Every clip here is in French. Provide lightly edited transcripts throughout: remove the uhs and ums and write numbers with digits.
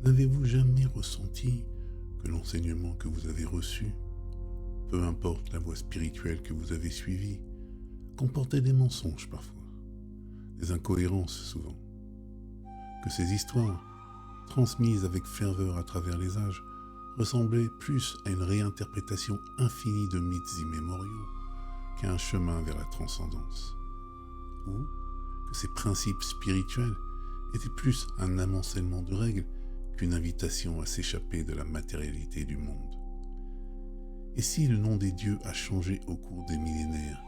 N'avez-vous jamais ressenti que l'enseignement que vous avez reçu, peu importe la voie spirituelle que vous avez suivie, comportait des mensonges parfois, des incohérences souvent, que ces histoires, transmises avec ferveur à travers les âges, ressemblaient plus à une réinterprétation infinie de mythes immémoriaux qu'à un chemin vers la transcendance, ou que ces principes spirituels étaient plus un amoncellement de règles qu'une invitation à s'échapper de la matérialité du monde. Et si le nom des dieux a changé au cours des millénaires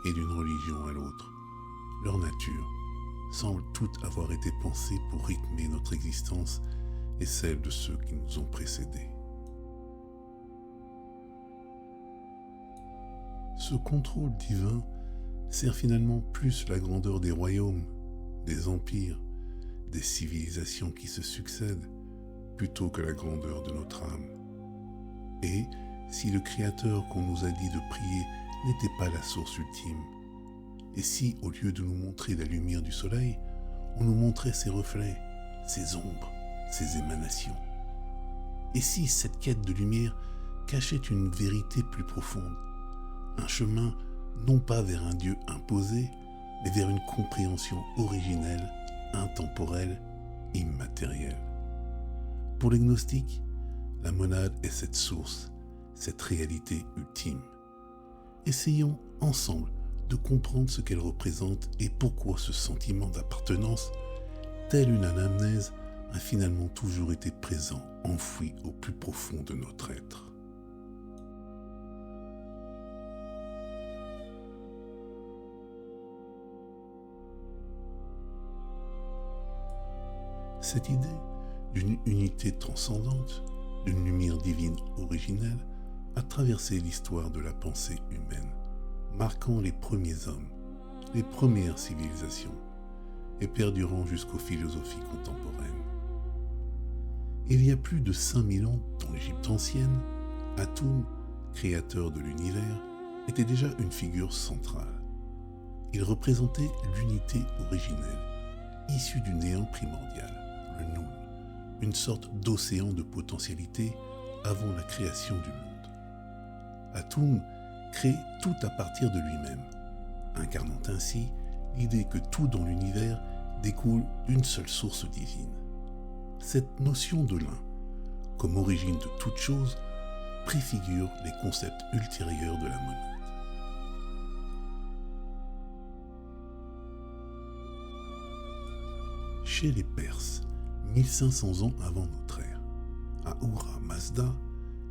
et d'une religion à l'autre, leur nature semble toute avoir été pensée pour rythmer notre existence et celle de ceux qui nous ont précédés. Ce contrôle divin sert finalement plus la grandeur des royaumes, des empires, des civilisations qui se succèdent, plutôt que la grandeur de notre âme. Et si le Créateur qu'on nous a dit de prier n'était pas la source ultime, et si, au lieu de nous montrer la lumière du soleil, on nous montrait ses reflets, ses ombres, ses émanations, et si cette quête de lumière cachait une vérité plus profonde, un chemin non pas vers un Dieu imposé, mais vers une compréhension originelle, intemporelle, immatérielle. Pour les gnostiques, la monade est cette source, cette réalité ultime. Essayons ensemble de comprendre ce qu'elle représente et pourquoi ce sentiment d'appartenance, tel une anamnèse, a finalement toujours été présent, enfoui au plus profond de notre être. Cette idée d'une unité transcendante, d'une lumière divine originelle, a traversé l'histoire de la pensée humaine, marquant les premiers hommes, les premières civilisations, et perdurant jusqu'aux philosophies contemporaines. Il y a plus de 5000 ans, dans l'Égypte ancienne, Atum, créateur de l'univers, était déjà une figure centrale. Il représentait l'unité originelle, issue du néant primordial, le Noun, une sorte d'océan de potentialité avant la création du monde. Atum crée tout à partir de lui-même, incarnant ainsi l'idée que tout dans l'univers découle d'une seule source divine. Cette notion de l'un, comme origine de toute chose, préfigure les concepts ultérieurs de la monade. Chez les Perses, 1500 ans avant notre ère, Ahura Mazda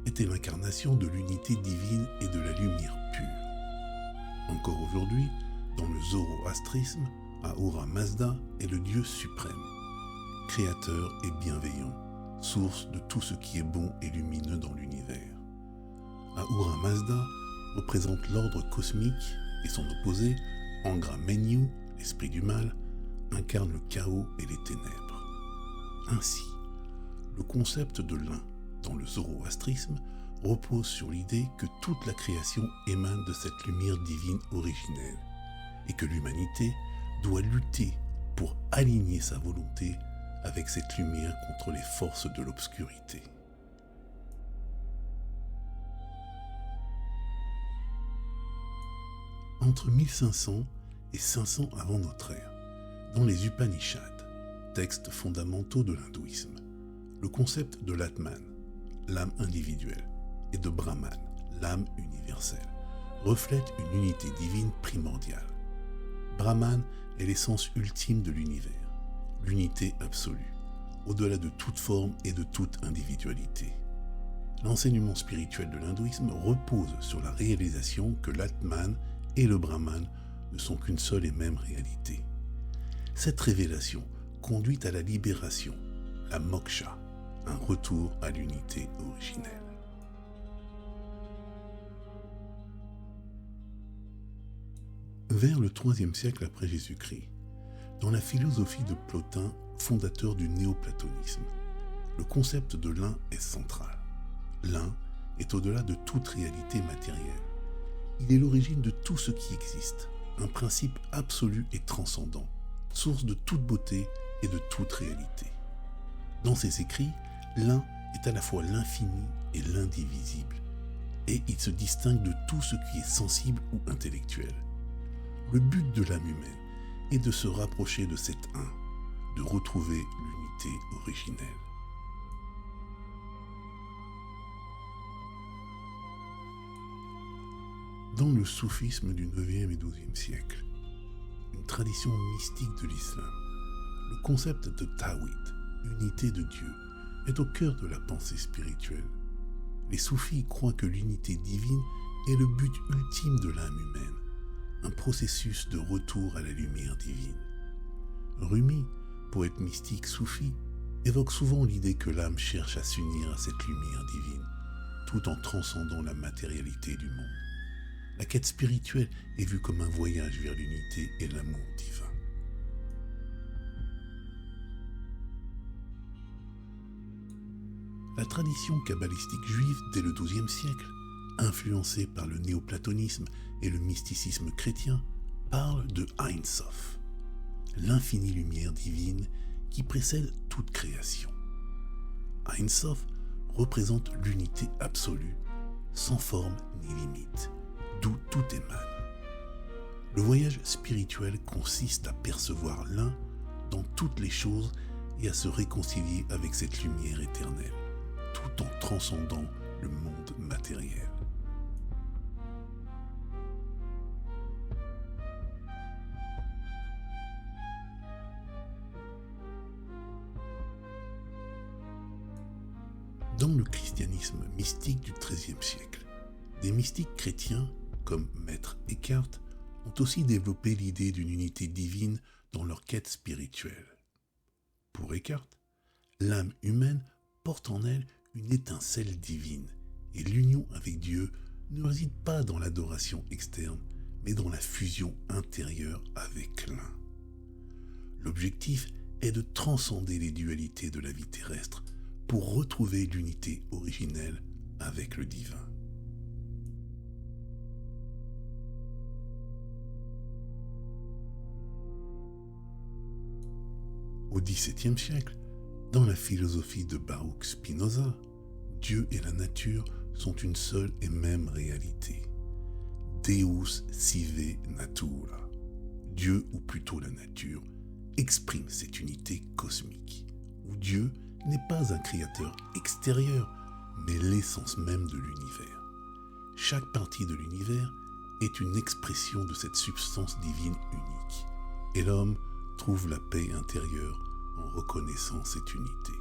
était l'incarnation de l'unité divine et de la lumière pure. Encore aujourd'hui, dans le zoroastrisme, Ahura Mazda est le Dieu suprême, créateur et bienveillant, source de tout ce qui est bon et lumineux dans l'univers. Ahura Mazda représente l'ordre cosmique et son opposé, Angra Mainyu, l'esprit du mal, incarne le chaos et les ténèbres. Ainsi, le concept de l'un dans le zoroastrisme repose sur l'idée que toute la création émane de cette lumière divine originelle et que l'humanité doit lutter pour aligner sa volonté avec cette lumière contre les forces de l'obscurité. Entre 1500 et 500 avant notre ère, dans les Upanishads, textes fondamentaux de l'hindouisme, le concept de l'Atman, l'âme individuelle, et de Brahman, l'âme universelle, reflète une unité divine primordiale. Brahman est l'essence ultime de l'univers, l'unité absolue, au-delà de toute forme et de toute individualité. L'enseignement spirituel de l'hindouisme repose sur la réalisation que l'Atman et le Brahman ne sont qu'une seule et même réalité. Cette révélation conduit à la libération, la moksha, un retour à l'unité originelle. Vers le IIIe siècle après Jésus-Christ, dans la philosophie de Plotin, fondateur du néoplatonisme, le concept de l'un est central. L'un est au-delà de toute réalité matérielle. Il est l'origine de tout ce qui existe, un principe absolu et transcendant, source de toute beauté et de toute réalité. Dans ses écrits, l'un est à la fois l'infini et l'indivisible, et il se distingue de tout ce qui est sensible ou intellectuel. Le but de l'âme humaine est de se rapprocher de cet un, de retrouver l'unité originelle. Dans le soufisme du 9e et 12e siècle, une tradition mystique de l'islam, le concept de Tawhid, unité de Dieu, est au cœur de la pensée spirituelle. Les soufis croient que l'unité divine est le but ultime de l'âme humaine, un processus de retour à la lumière divine. Rumi, poète mystique soufi, évoque souvent l'idée que l'âme cherche à s'unir à cette lumière divine, tout en transcendant la matérialité du monde. La quête spirituelle est vue comme un voyage vers l'unité et l'amour divin. La tradition kabbalistique juive dès le XIIe siècle, influencée par le néoplatonisme et le mysticisme chrétien, parle de Ein Sof, l'infinie lumière divine qui précède toute création. Ein Sof représente l'unité absolue, sans forme ni limite, d'où tout émane. Le voyage spirituel consiste à percevoir l'un dans toutes les choses et à se réconcilier avec cette lumière éternelle, tout en transcendant le monde matériel. Dans le christianisme mystique du XIIIe siècle, des mystiques chrétiens, comme Maître Eckhart, ont aussi développé l'idée d'une unité divine dans leur quête spirituelle. Pour Eckhart, l'âme humaine porte en elle une étincelle divine, et l'union avec Dieu ne réside pas dans l'adoration externe, mais dans la fusion intérieure avec l'un. L'objectif est de transcender les dualités de la vie terrestre pour retrouver l'unité originelle avec le divin. Au XVIIe siècle, dans la philosophie de Baruch Spinoza, Dieu et la nature sont une seule et même réalité. Deus sive natura. Dieu, ou plutôt la nature, exprime cette unité cosmique, où Dieu n'est pas un créateur extérieur, mais l'essence même de l'univers. Chaque partie de l'univers est une expression de cette substance divine unique, et l'homme trouve la paix intérieure en reconnaissant cette unité.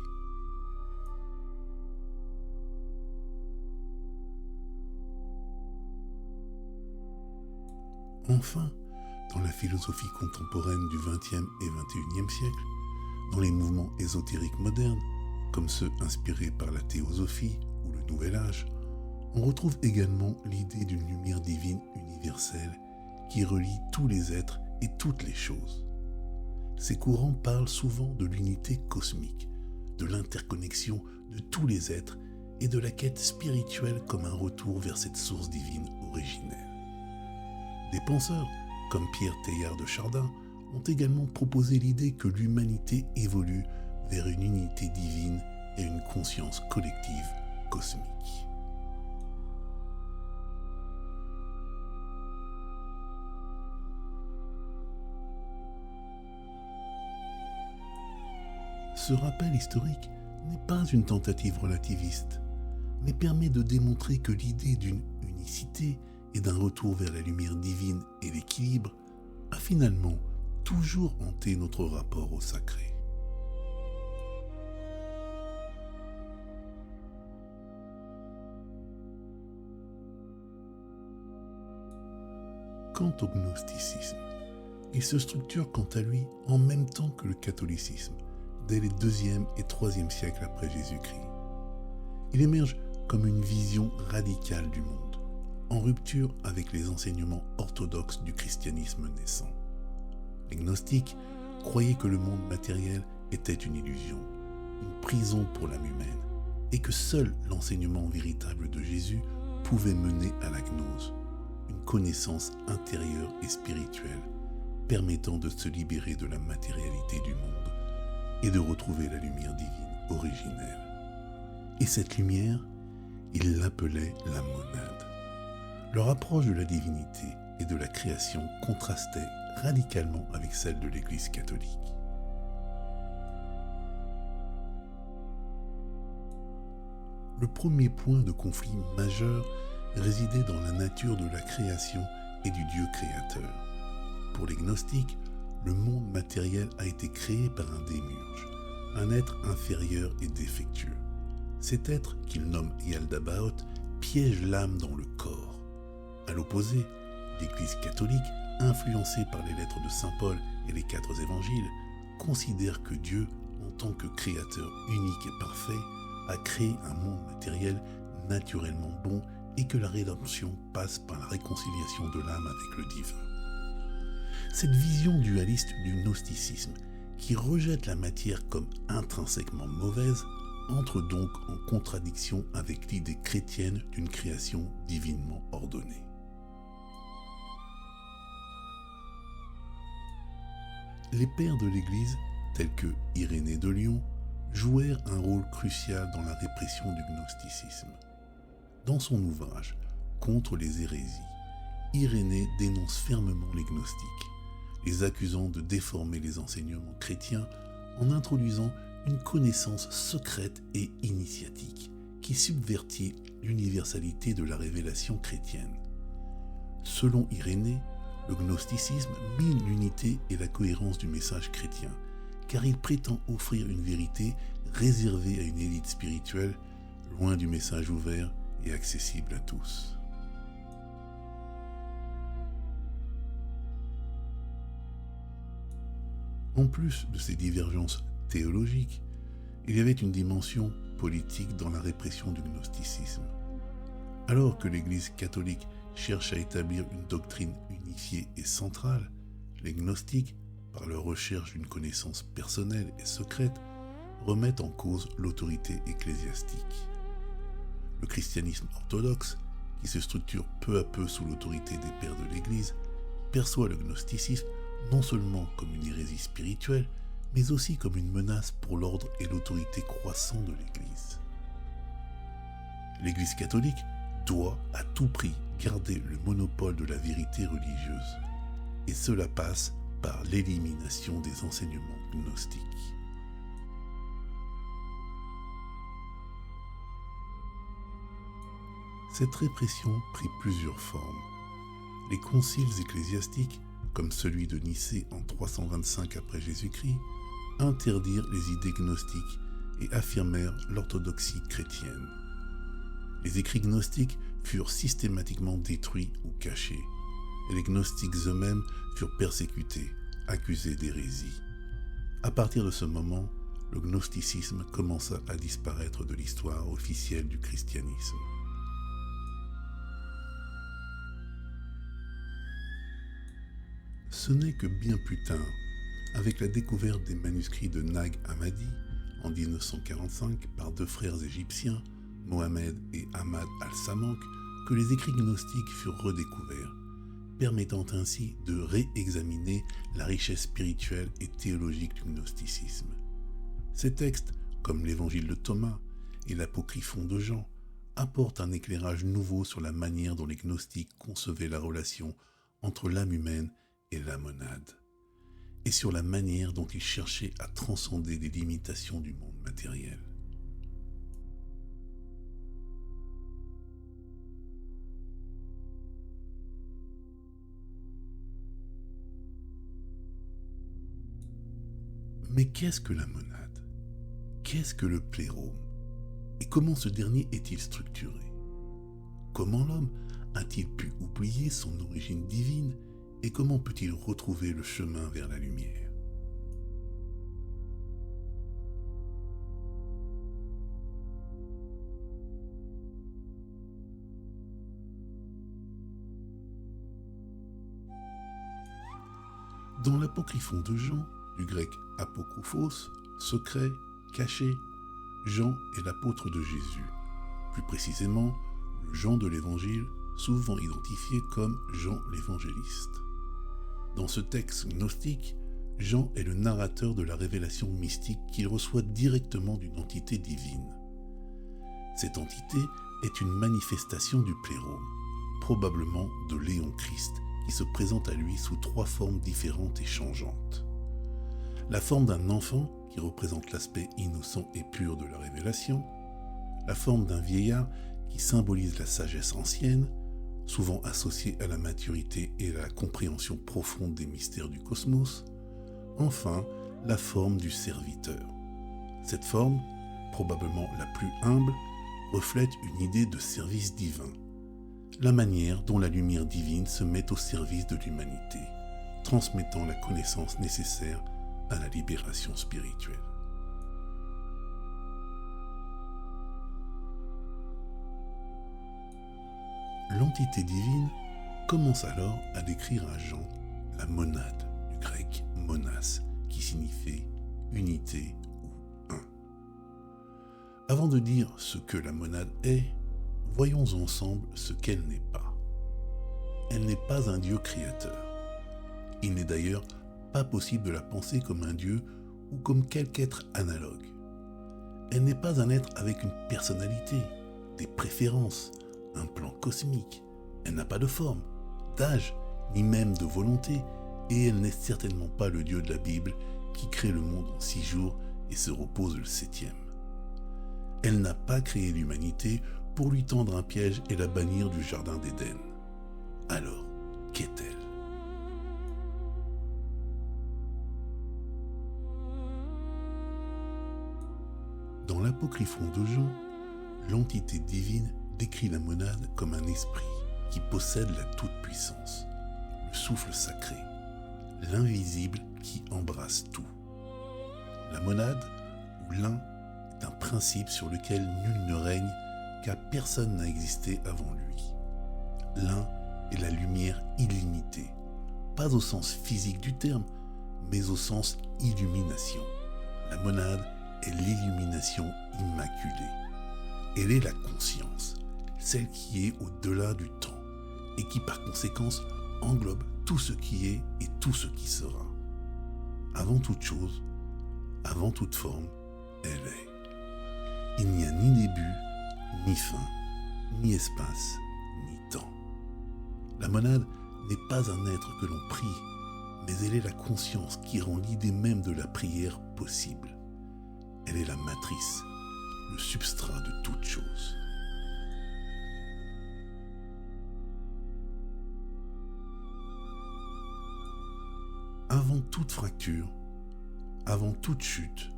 Enfin, dans la philosophie contemporaine du XXe et XXIe siècle, dans les mouvements ésotériques modernes, comme ceux inspirés par la théosophie ou le Nouvel Âge, on retrouve également l'idée d'une lumière divine universelle qui relie tous les êtres et toutes les choses. Ces courants parlent souvent de l'unité cosmique, de l'interconnexion de tous les êtres et de la quête spirituelle comme un retour vers cette source divine originelle. Des penseurs, comme Pierre Teilhard de Chardin, ont également proposé l'idée que l'humanité évolue vers une unité divine et une conscience collective cosmique. Ce rappel historique n'est pas une tentative relativiste, mais permet de démontrer que l'idée d'une unicité et d'un retour vers la lumière divine et l'équilibre a finalement toujours hanté notre rapport au sacré. Quant au gnosticisme, il se structure quant à lui en même temps que le catholicisme, dès les 2e et 3e siècles après Jésus-Christ. Il émerge comme une vision radicale du monde, en rupture avec les enseignements orthodoxes du christianisme naissant. Les gnostiques croyaient que le monde matériel était une illusion, une prison pour l'âme humaine, et que seul l'enseignement véritable de Jésus pouvait mener à la gnose, une connaissance intérieure et spirituelle permettant de se libérer de la matérialité du monde et de retrouver la lumière divine originelle. Et cette lumière, ils l'appelaient la monade. Leur approche de la divinité et de la création contrastait radicalement avec celle de l'Église catholique. Le premier point de conflit majeur résidait dans la nature de la création et du Dieu créateur. Pour les gnostiques, le monde matériel a été créé par un démiurge, un être inférieur et défectueux. Cet être, qu'ils nomment Yaldabaoth, piège l'âme dans le corps. À l'opposé, l'Église catholique, influencée par les lettres de Saint Paul et les 4 évangiles, considère que Dieu, en tant que créateur unique et parfait, a créé un monde matériel naturellement bon et que la rédemption passe par la réconciliation de l'âme avec le divin. Cette vision dualiste du gnosticisme, qui rejette la matière comme intrinsèquement mauvaise, entre donc en contradiction avec l'idée chrétienne d'une création divinement ordonnée. Les pères de l'Église, tels que Irénée de Lyon, jouèrent un rôle crucial dans la répression du gnosticisme. Dans son ouvrage « Contre les hérésies », Irénée dénonce fermement les gnostiques, les accusant de déformer les enseignements chrétiens en introduisant une connaissance secrète et initiatique qui subvertit l'universalité de la révélation chrétienne. Selon Irénée, le gnosticisme mine l'unité et la cohérence du message chrétien, car il prétend offrir une vérité réservée à une élite spirituelle, loin du message ouvert et accessible à tous. En plus de ces divergences théologiques, il y avait une dimension politique dans la répression du gnosticisme. Alors que l'Église catholique cherche à établir une doctrine unifiée et centrale, les gnostiques, par leur recherche d'une connaissance personnelle et secrète, remettent en cause l'autorité ecclésiastique. Le christianisme orthodoxe, qui se structure peu à peu sous l'autorité des pères de l'Église, perçoit le gnosticisme non seulement comme une hérésie spirituelle, mais aussi comme une menace pour l'ordre et l'autorité croissant de l'Église. L'Église catholique doit à tout prix garder le monopole de la vérité religieuse, et cela passe par l'élimination des enseignements gnostiques. Cette répression prit plusieurs formes. Les conciles ecclésiastiques, comme celui de Nicée en 325 après Jésus-Christ, interdirent les idées gnostiques et affirmèrent l'orthodoxie chrétienne. Les écrits gnostiques furent systématiquement détruits ou cachés, et les gnostiques eux-mêmes furent persécutés, accusés d'hérésie. À partir de ce moment, le gnosticisme commença à disparaître de l'histoire officielle du christianisme. Ce n'est que bien plus tard, avec la découverte des manuscrits de Nag Hammadi en 1945 par 2 frères égyptiens, Mohamed et Ahmad al-Samank, que les écrits gnostiques furent redécouverts, permettant ainsi de réexaminer la richesse spirituelle et théologique du gnosticisme. Ces textes, comme l'évangile de Thomas et l'apocryphon de Jean, apportent un éclairage nouveau sur la manière dont les gnostiques concevaient la relation entre l'âme humaine et la monade, et sur la manière dont ils cherchaient à transcender les limitations du monde matériel. Mais qu'est-ce que la monade? Qu'est-ce que le plérôme? Et comment ce dernier est-il structuré? Comment l'homme a-t-il pu oublier son origine divine et comment peut-il retrouver le chemin vers la lumière? Dans l'apocryphon de Jean, du grec apokryphos, secret, caché, Jean est l'apôtre de Jésus. Plus précisément, le Jean de l'Évangile, souvent identifié comme Jean l'évangéliste. Dans ce texte gnostique, Jean est le narrateur de la révélation mystique qu'il reçoit directement d'une entité divine. Cette entité est une manifestation du plérome, probablement de Léon Christ, qui se présente à lui sous 3 formes différentes et changeantes. La forme d'un enfant, qui représente l'aspect innocent et pur de la révélation, la forme d'un vieillard, qui symbolise la sagesse ancienne, souvent associée à la maturité et à la compréhension profonde des mystères du cosmos, enfin, la forme du serviteur. Cette forme, probablement la plus humble, reflète une idée de service divin, la manière dont la lumière divine se met au service de l'humanité, transmettant la connaissance nécessaire à la libération spirituelle. L'entité divine commence alors à décrire à Jean la monade, du grec monas, qui signifie unité ou un. Avant de dire ce que la monade est, voyons ensemble ce qu'elle n'est pas. Elle n'est pas un Dieu créateur. Il n'est d'ailleurs pas possible de la penser comme un Dieu ou comme quelque être analogue. Elle n'est pas un être avec une personnalité, des préférences, un plan cosmique. Elle n'a pas de forme, d'âge, ni même de volonté, et elle n'est certainement pas le Dieu de la Bible qui crée le monde en 6 jours et se repose le 7e. Elle n'a pas créé l'humanité pour lui tendre un piège et la bannir du jardin d'Éden. Alors, qu'est-elle ? Dans l'apocryphon de Jean, l'entité divine décrit la monade comme un esprit qui possède la toute-puissance, le souffle sacré, l'invisible qui embrasse tout. La monade, ou l'un, est un principe sur lequel nul ne règne, car personne n'a existé avant lui. L'un est la lumière illimitée, pas au sens physique du terme, mais au sens illumination. La monade est l'illumination immaculée. Elle est la conscience, celle qui est au-delà du temps, et qui par conséquence englobe tout ce qui est et tout ce qui sera. Avant toute chose, avant toute forme, elle est. Il n'y a ni début, ni fin, ni espace, ni temps. La monade n'est pas un être que l'on prie, mais elle est la conscience qui rend l'idée même de la prière possible. Elle est la matrice, le substrat de toute chose. Avant toute fracture, avant toute chute,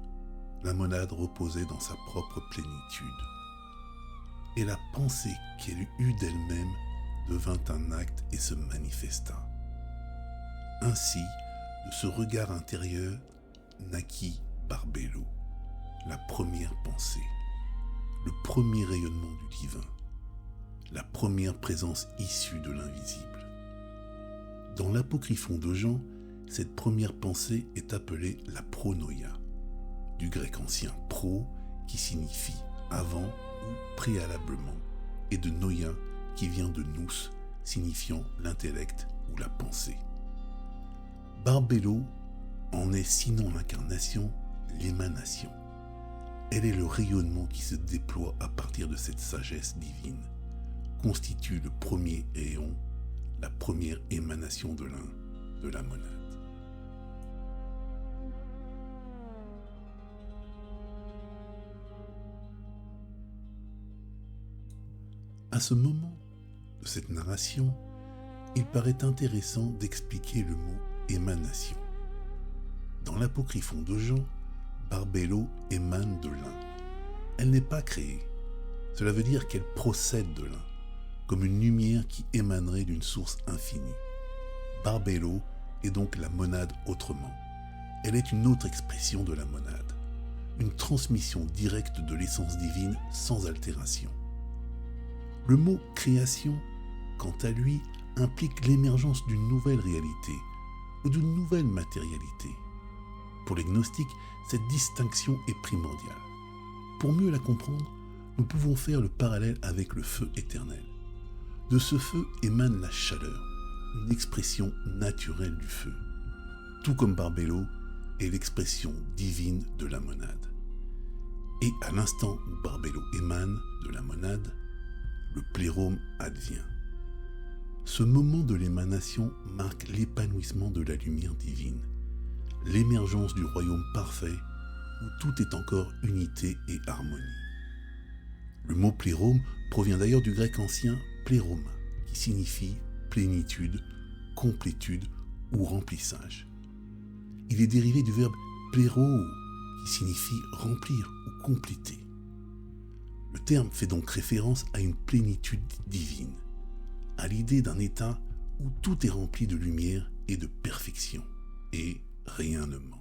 la monade reposait dans sa propre plénitude. Et la pensée qu'elle eut d'elle-même devint un acte et se manifesta. Ainsi, de ce regard intérieur naquit Barbelo, la première pensée, le premier rayonnement du divin, la première présence issue de l'invisible. Dans l'apocryphon de Jean, cette première pensée est appelée la pronoia, du grec ancien pro qui signifie avant ou préalablement, et de noia qui vient de nous, signifiant l'intellect ou la pensée. Barbelo en est sinon l'incarnation, l'émanation. Elle est le rayonnement qui se déploie à partir de cette sagesse divine, constitue le premier éon, la première émanation de l'un, de la monade. À ce moment de cette narration, il paraît intéressant d'expliquer le mot émanation. Dans l'apocryphon de Jean, Barbelo émane de l'un. Elle n'est pas créée. Cela veut dire qu'elle procède de l'un, comme une lumière qui émanerait d'une source infinie. Barbelo est donc la monade autrement. Elle est une autre expression de la monade, une transmission directe de l'essence divine sans altération. Le mot « création », quant à lui, implique l'émergence d'une nouvelle réalité ou d'une nouvelle matérialité. Pour les gnostiques, cette distinction est primordiale. Pour mieux la comprendre, nous pouvons faire le parallèle avec le feu éternel. De ce feu émane la chaleur, une expression naturelle du feu, tout comme Barbelo est l'expression divine de la monade. Et à l'instant où Barbelo émane de la monade, le plérôme advient. Ce moment de l'émanation marque l'épanouissement de la lumière divine, l'émergence du royaume parfait où tout est encore unité et harmonie. Le mot plérôme provient d'ailleurs du grec ancien pléroma, qui signifie plénitude, complétude ou remplissage. Il est dérivé du verbe pléro, qui signifie remplir ou compléter. Le terme fait donc référence à une plénitude divine, à l'idée d'un état où tout est rempli de lumière et de perfection, et rien ne manque.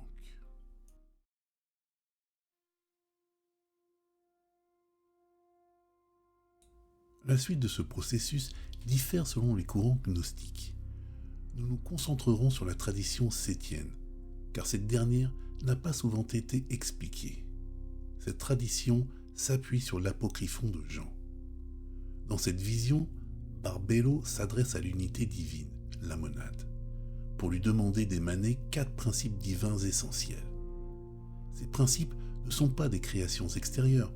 La suite de ce processus diffère selon les courants gnostiques. Nous nous concentrerons sur la tradition sétienne, car cette dernière n'a pas souvent été expliquée. Cette tradition s'appuie sur l'apocryphon de Jean. Dans cette vision, Barbelo s'adresse à l'unité divine, la monade, pour lui demander d'émaner 4 principes divins essentiels. Ces principes ne sont pas des créations extérieures,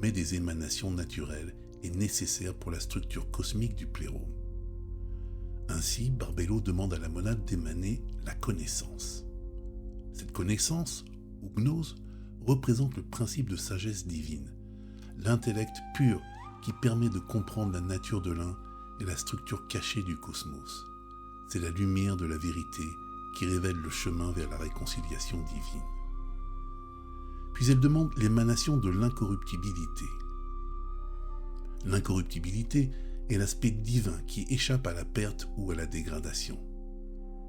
mais des émanations naturelles et nécessaires pour la structure cosmique du plérôme. Ainsi, Barbelo demande à la monade d'émaner la connaissance. Cette connaissance, ou gnose, représente le principe de sagesse divine, l'intellect pur qui permet de comprendre la nature de l'un et la structure cachée du cosmos. C'est la lumière de la vérité qui révèle le chemin vers la réconciliation divine. Puis elle demande l'émanation de l'incorruptibilité. L'incorruptibilité est l'aspect divin qui échappe à la perte ou à la dégradation.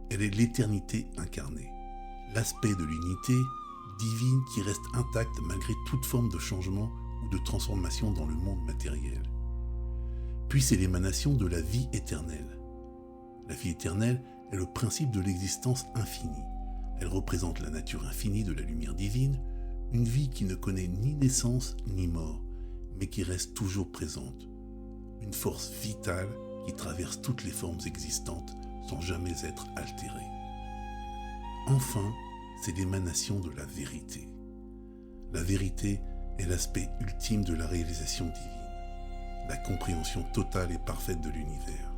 Elle est l'éternité incarnée, l'aspect de l'unité divine qui reste intacte malgré toute forme de changement ou de transformation dans le monde matériel. Puis c'est l'émanation de la vie éternelle. La vie éternelle est le principe de l'existence infinie. Elle représente la nature infinie de la lumière divine, une vie qui ne connaît ni naissance ni mort, mais qui reste toujours présente. Une force vitale qui traverse toutes les formes existantes sans jamais être altérée. Enfin, c'est l'émanation de la vérité. La vérité est l'aspect ultime de la réalisation divine, la compréhension totale et parfaite de l'univers.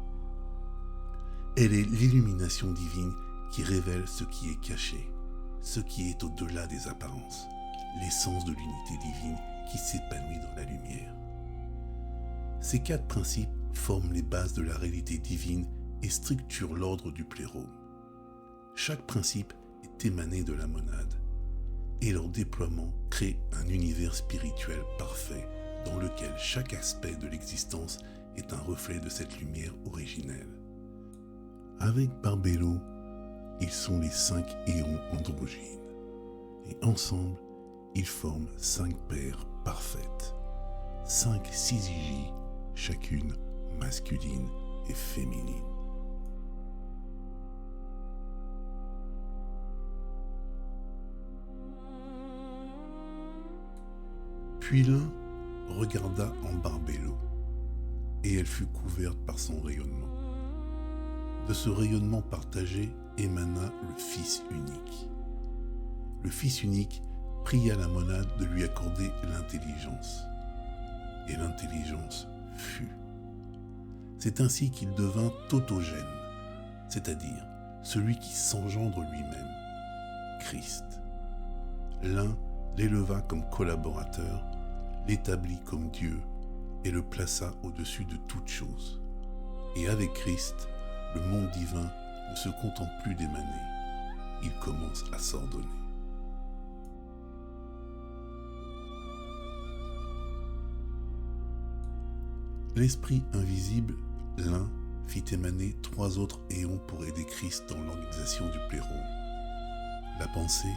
Elle est l'illumination divine qui révèle ce qui est caché, ce qui est au-delà des apparences, l'essence de l'unité divine qui s'épanouit dans la lumière. Ces 4 principes forment les bases de la réalité divine et structurent l'ordre du plérôme. Chaque principe est émané de la monade, et leur déploiement crée un univers spirituel parfait dans lequel chaque aspect de l'existence est un reflet de cette lumière originelle. Avec Barbelo, ils sont les 5 éons androgynes, et ensemble, ils forment 5 paires parfaites, 5 syzygies, chacune masculine et féminine. Puis l'un regarda en Barbelo, et elle fut couverte par son rayonnement. De ce rayonnement partagé émana le Fils unique. Le Fils unique pria la monade de lui accorder l'intelligence. Et l'intelligence fut. C'est ainsi qu'il devint tautogène, c'est-à-dire celui qui s'engendre lui-même, Christ. L'un l'éleva comme collaborateur, l'établit comme Dieu et le plaça au-dessus de toute chose. Et avec Christ, le monde divin ne se contente plus d'émaner, il commence à s'ordonner. L'esprit invisible, l'un, fit émaner 3 autres éons pour aider Christ dans l'organisation du plérôme. La pensée,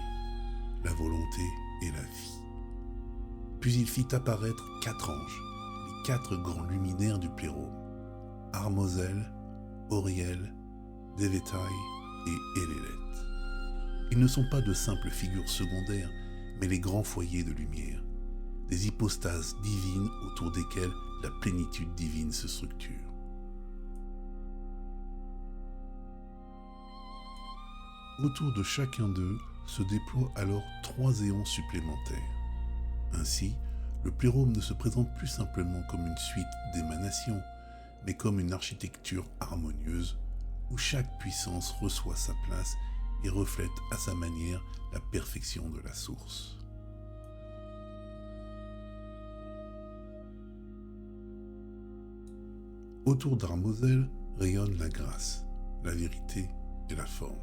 la volonté et la vie. Puis il fit apparaître 4 anges, les 4 grands luminaires du plérôme, Armosel, Auriel, Devetai et Élélet. Ils ne sont pas de simples figures secondaires, mais les grands foyers de lumière, des hypostases divines autour desquelles la plénitude divine se structure. Autour de chacun d'eux se déploient alors 3 éons supplémentaires. Ainsi, le plérome ne se présente plus simplement comme une suite d'émanations, mais comme une architecture harmonieuse où chaque puissance reçoit sa place et reflète à sa manière la perfection de la source. Autour d'Armosel rayonne la grâce, la vérité et la forme.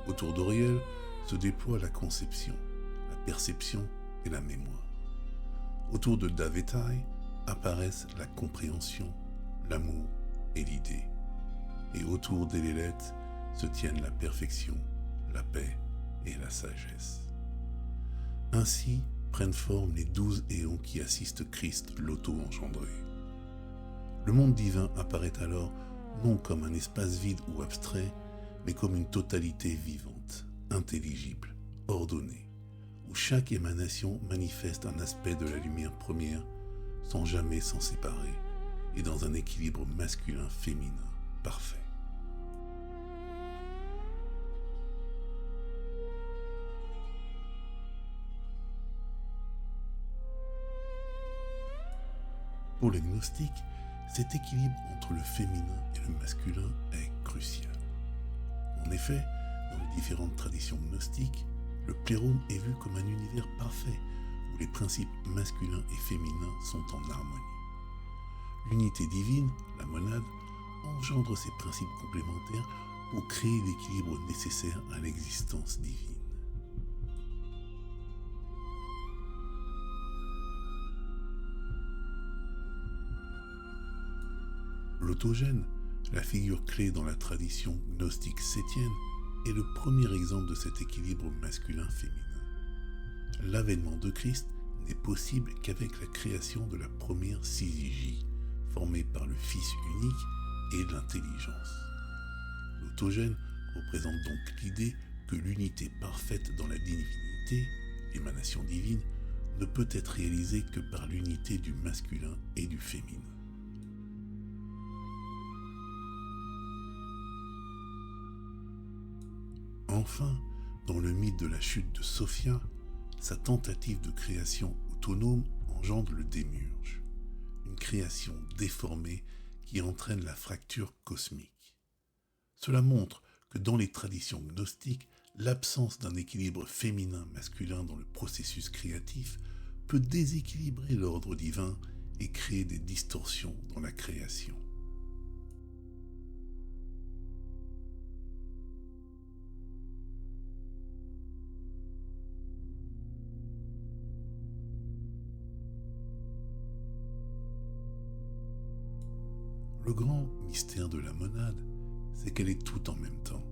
Autour d'Auriel se déploie la conception, la perception et la mémoire. Autour de Davetai apparaissent la compréhension, l'amour et l'idée. Et autour d'Eléleth se tiennent la perfection, la paix et la sagesse. Ainsi prennent forme les 12 éons qui assistent Christ l'auto-engendré. Le monde divin apparaît alors non comme un espace vide ou abstrait, mais comme une totalité vivante, intelligible, ordonnée, où chaque émanation manifeste un aspect de la lumière première sans jamais s'en séparer, et dans un équilibre masculin-féminin parfait. Pour les gnostiques, cet équilibre entre le féminin et le masculin est crucial. En effet, dans les différentes traditions gnostiques, le plérome est vu comme un univers parfait où les principes masculins et féminins sont en harmonie. L'unité divine, la monade, engendre ces principes complémentaires pour créer l'équilibre nécessaire à l'existence divine. L'autogène, la figure clé dans la tradition gnostique sétienne, est le premier exemple de cet équilibre masculin-féminin. L'avènement de Christ n'est possible qu'avec la création de la première syzygie, formée par le Fils unique et l'intelligence. L'autogène représente donc l'idée que l'unité parfaite dans la divinité, l'émanation divine, ne peut être réalisée que par l'unité du masculin et du féminin. Enfin, dans le mythe de la chute de Sophia, sa tentative de création autonome engendre le démiurge, une création déformée qui entraîne la fracture cosmique. Cela montre que dans les traditions gnostiques, l'absence d'un équilibre féminin-masculin dans le processus créatif peut déséquilibrer l'ordre divin et créer des distorsions dans la création. Le grand mystère de la monade, c'est qu'elle est tout en même temps,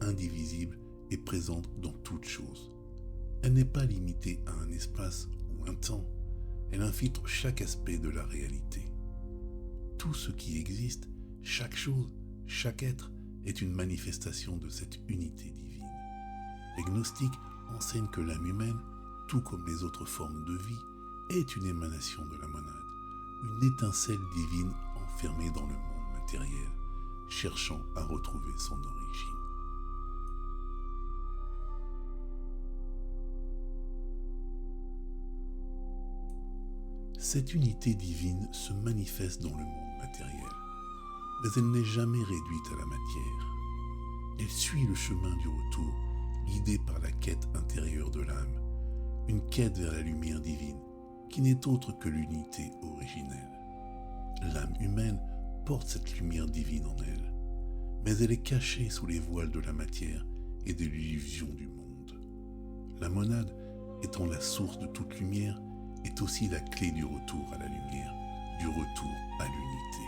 indivisible et présente dans toute chose. Elle n'est pas limitée à un espace ou un temps, elle infiltre chaque aspect de la réalité. Tout ce qui existe, chaque chose, chaque être, est une manifestation de cette unité divine. Les gnostiques enseignent que l'âme humaine, tout comme les autres formes de vie, est une émanation de la monade, une étincelle divine enfermée dans le monde matériel, cherchant à retrouver son origine. Cette unité divine se manifeste dans le monde matériel, mais elle n'est jamais réduite à la matière. Elle suit le chemin du retour, guidée par la quête intérieure de l'âme, une quête vers la lumière divine, qui n'est autre que l'unité originelle. L'âme humaine porte cette lumière divine en elle, mais elle est cachée sous les voiles de la matière et de l'illusion du monde. La monade, étant la source de toute lumière, est aussi la clé du retour à la lumière, du retour à l'unité.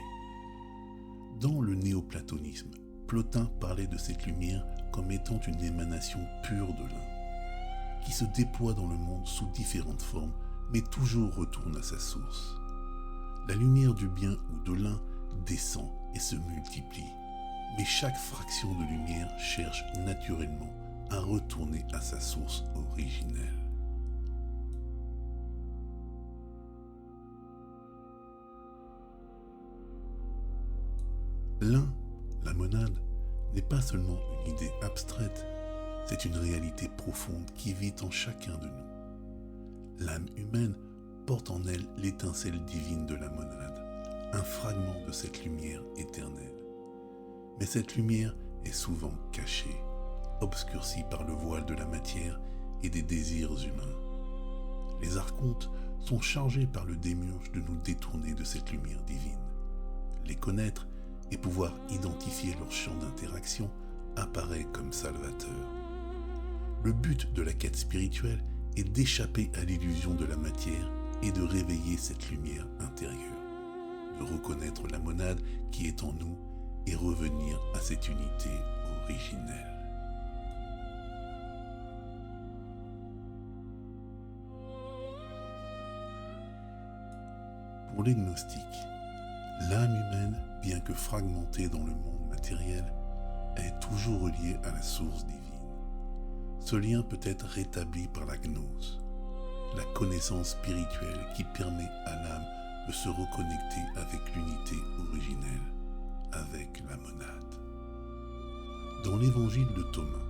Dans le néoplatonisme, Plotin parlait de cette lumière comme étant une émanation pure de l'un, qui se déploie dans le monde sous différentes formes, mais toujours retourne à sa source. La lumière du bien ou de l'un descend et se multiplie, mais chaque fraction de lumière cherche naturellement à retourner à sa source originelle. L'un, la monade, n'est pas seulement une idée abstraite, c'est une réalité profonde qui vit en chacun de nous. L'âme humaine porte en elle l'étincelle divine de la monade, un fragment de cette lumière éternelle. Mais cette lumière est souvent cachée, obscurcie par le voile de la matière et des désirs humains. Les archontes sont chargés par le démiurge de nous détourner de cette lumière divine. Les connaître et pouvoir identifier leur champ d'interaction apparaît comme salvateur. Le but de la quête spirituelle est d'échapper à l'illusion de la matière et de réveiller cette lumière intérieure, de reconnaître la monade qui est en nous et revenir à cette unité originelle. Pour les gnostiques, l'âme humaine, bien que fragmentée dans le monde matériel, est toujours reliée à la source divine. Ce lien peut être rétabli par la gnose, la connaissance spirituelle qui permet à l'âme de se reconnecter avec l'unité originelle, avec la monade. Dans l'évangile de Thomas,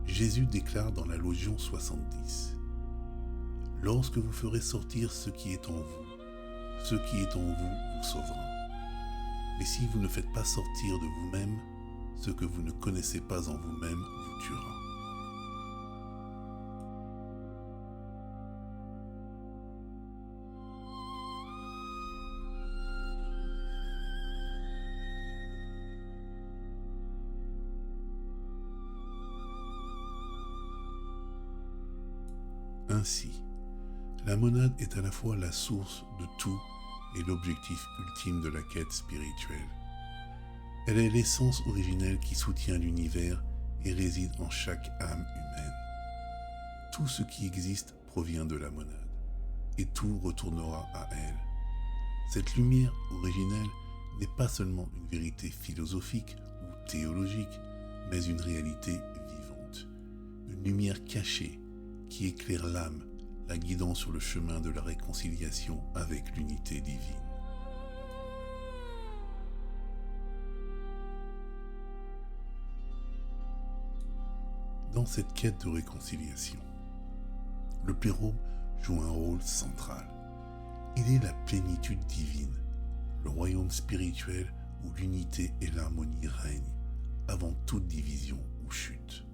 Jésus déclare dans la Logion 70 : « Lorsque vous ferez sortir ce qui est en vous, ce qui est en vous sauvera. Mais si vous ne faites pas sortir de vous-même, ce que vous ne connaissez pas en vous-même vous tuera. » Ainsi, la monade est à la fois la source de tout et l'objectif ultime de la quête spirituelle. Elle est l'essence originelle qui soutient l'univers et réside en chaque âme humaine. Tout ce qui existe provient de la monade, et tout retournera à elle. Cette lumière originelle n'est pas seulement une vérité philosophique ou théologique, mais une réalité vivante, une lumière cachée qui éclaire l'âme, la guidant sur le chemin de la réconciliation avec l'unité divine. Dans cette quête de réconciliation, le plérôme joue un rôle central. Il est la plénitude divine, le royaume spirituel où l'unité et l'harmonie règnent, avant toute division ou chute.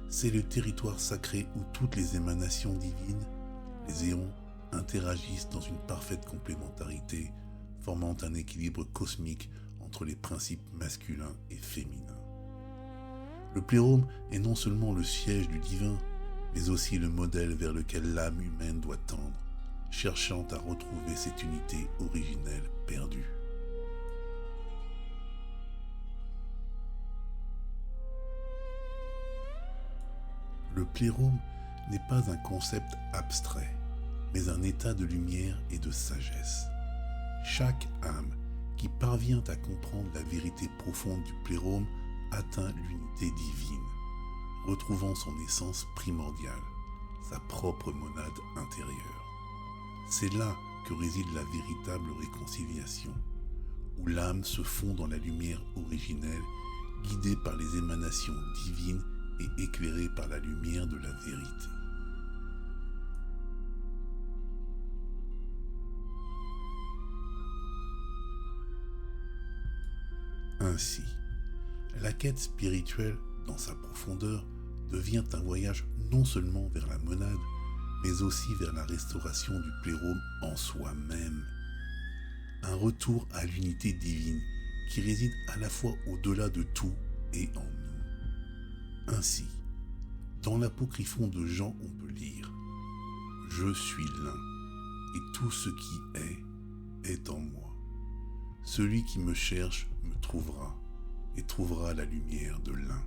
C'est le territoire sacré où toutes les émanations divines, les éons, interagissent dans une parfaite complémentarité, formant un équilibre cosmique entre les principes masculins et féminins. Le plérôme est non seulement le siège du divin, mais aussi le modèle vers lequel l'âme humaine doit tendre, cherchant à retrouver cette unité originelle perdue. Le plérôme n'est pas un concept abstrait, mais un état de lumière et de sagesse. Chaque âme qui parvient à comprendre la vérité profonde du plérôme atteint l'unité divine, retrouvant son essence primordiale, sa propre monade intérieure. C'est là que réside la véritable réconciliation, où l'âme se fond dans la lumière originelle, guidée par les émanations divines et éclairée par la lumière de la vérité. Ainsi, la quête spirituelle, dans sa profondeur, devient un voyage non seulement vers la monade, mais aussi vers la restauration du plérôme en soi-même. Un retour à l'unité divine qui réside à la fois au-delà de tout et en nous. Ainsi, dans l'apocryphon de Jean, on peut lire « Je suis l'un, et tout ce qui est en moi. Celui qui me cherche me trouvera, et trouvera la lumière de l'un. »